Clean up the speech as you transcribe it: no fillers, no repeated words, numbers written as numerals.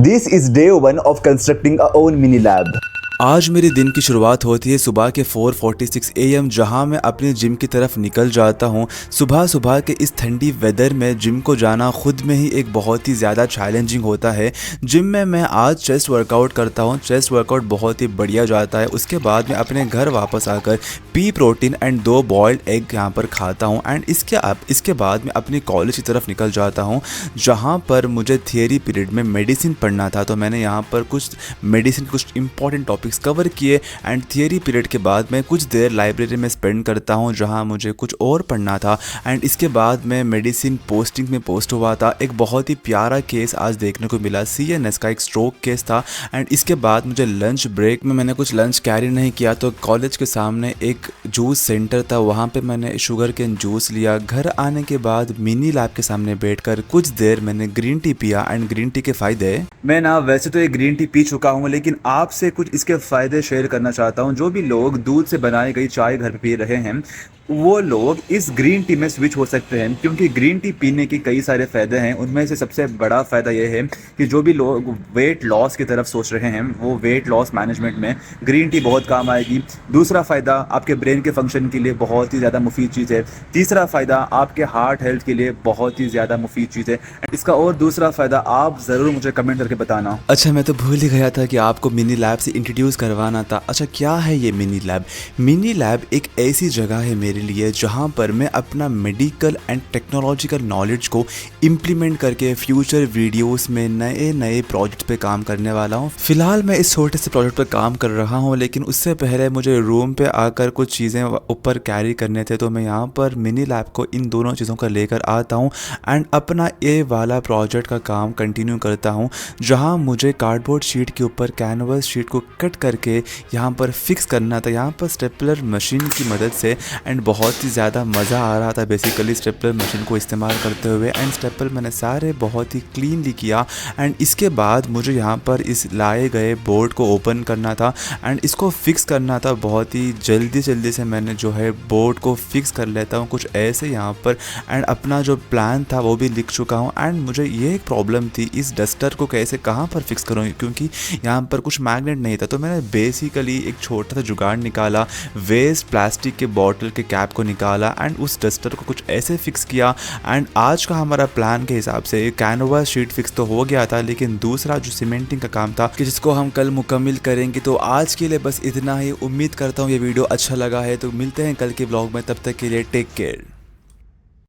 This is day one of constructing our own mini lab. आज मेरे दिन की शुरुआत होती है सुबह के 4:46 AM, जहां मैं अपने जिम की तरफ निकल जाता हूं। सुबह सुबह के इस ठंडी वेदर में जिम को जाना खुद में ही एक बहुत ही ज़्यादा चैलेंजिंग होता है। जिम में मैं आज चेस्ट वर्कआउट करता हूं। चेस्ट वर्कआउट बहुत ही बढ़िया जाता है। उसके बाद मैं अपने घर वापस आकर P protein and 2 boiled egg यहां पर खाता हूं। एंड इसके बाद मैं अपनी कॉलेज की तरफ निकल जाता हूं, जहां पर मुझे थियरी पीरियड में मेडिसिन पढ़ना था। तो मैंने यहां पर कुछ मेडिसिन कुछ इंपॉर्टेंट टॉपिक्स कवर किए। एंड थियरी पीरियड के बाद मैं कुछ देर लाइब्रेरी में स्पेंड करता हूं, जहां मुझे कुछ और पढ़ना था। एंड इसके बाद मैं मेडिसिन पोस्टिंग में पोस्ट हुआ था। एक बहुत ही प्यारा केस आज देखने को मिला, CNS का एक स्ट्रोक केस था। एंड इसके बाद मुझे लंच ब्रेक में मैंने कुछ लंच कैरी नहीं किया, तो कॉलेज के सामने एक जूस सेंटर था, वहाँ पे मैंने शुगर केन जूस लिया। घर आने के बाद मिनी लैब के सामने बैठकर कुछ देर मैंने ग्रीन टी पिया। एंड ग्रीन टी के फ़ायदे, मैं ना वैसे तो ये ग्रीन टी पी चुका हूँ, लेकिन आपसे कुछ इसके फ़ायदे शेयर करना चाहता हूँ। जो भी लोग दूध से बनाई गई चाय घर पे पी रहे हैं, वो लोग इस ग्रीन टी में स्विच हो सकते हैं, क्योंकि ग्रीन टी पीने के कई सारे फ़ायदे हैं। उनमें से सबसे बड़ा फ़ायदा ये है कि जो भी लोग वेट लॉस की तरफ सोच रहे हैं, वो वेट लॉस मैनेजमेंट में ग्रीन टी बहुत काम आएगी। दूसरा फ़ायदा, आपके ब्रेन के फंक्शन के लिए बहुत ही ज़्यादा मुफीद चीज़ है। तीसरा फ़ायदा, आपके हार्ट हेल्थ के लिए बहुत ही ज़्यादा मुफीद चीज़ है। इसका और दूसरा फ़ायदा आप ज़रूर मुझे कमेंट करके बताना। अच्छा, मैं तो भूल ही गया था कि आपको मिनी लैब से इंट्रोड्यूस करवाना था। अच्छा, क्या है ये मिनी लैब? मिनी लैब एक ऐसी जगह है मेरे लिए जहां पर मैं अपना मेडिकल एंड टेक्नोलॉजिकल नॉलेज को इम्प्लीमेंट करके फ्यूचर वीडियोस में नए नए प्रोजेक्ट पे काम करने वाला हूं। फिलहाल मैं इस छोटे से प्रोजेक्ट पे काम कर रहा हूं, लेकिन उससे पहले मुझे रूम पे आकर कुछ चीज़ें ऊपर कैरी करने थे, तो मैं यहाँ पर मिनी लैब को इन दोनों चीज़ों का लेकर आता हूँ एंड अपना ये वाला प्रोजेक्ट का काम कंटिन्यू करता हूँ, जहाँ मुझे कार्डबोर्ड शीट के ऊपर कैनवस शीट को कट करके यहाँ पर फिक्स करना था, यहाँ पर स्टेपलर मशीन की मदद से। एंड बहुत ही ज़्यादा मज़ा आ रहा था बेसिकली स्टेपलर मशीन को इस्तेमाल करते हुए। एंड स्टेपल मैंने सारे बहुत ही क्लीनली किया। एंड इसके बाद मुझे यहाँ पर इस लाए गए बोर्ड को ओपन करना था एंड इसको फिक्स करना था। बहुत ही जल्दी से मैंने जो है बोर्ड को फिक्स कर लेता हूँ कुछ ऐसे यहाँ पर। एंड अपना जो प्लान था वो भी लिख चुका हूँ। एंड मुझे ये एक प्रॉब्लम थी, इस डस्टर को कैसे कहाँ पर फिक्स करूँ, क्योंकि यहाँ पर कुछ मैग्नेट नहीं था। तो मैंने बेसिकली एक छोटा सा जुगाड़ निकाला, वेस्ट प्लास्टिक के बॉटल के कैप को निकाला एंड उस डस्टर को कुछ ऐसे फिक्स किया। एंड आज का हमारा प्लान के हिसाब से कैनवास शीट फिक्स तो हो गया था, लेकिन दूसरा जो सीमेंटिंग का काम था कि जिसको हम कल मुकम्मल करेंगे। तो आज के लिए बस इतना ही। उम्मीद करता हूँ ये वीडियो अच्छा लगा है। तो मिलते हैं कल के ब्लॉग में, तब तक के लिए टेक केयर।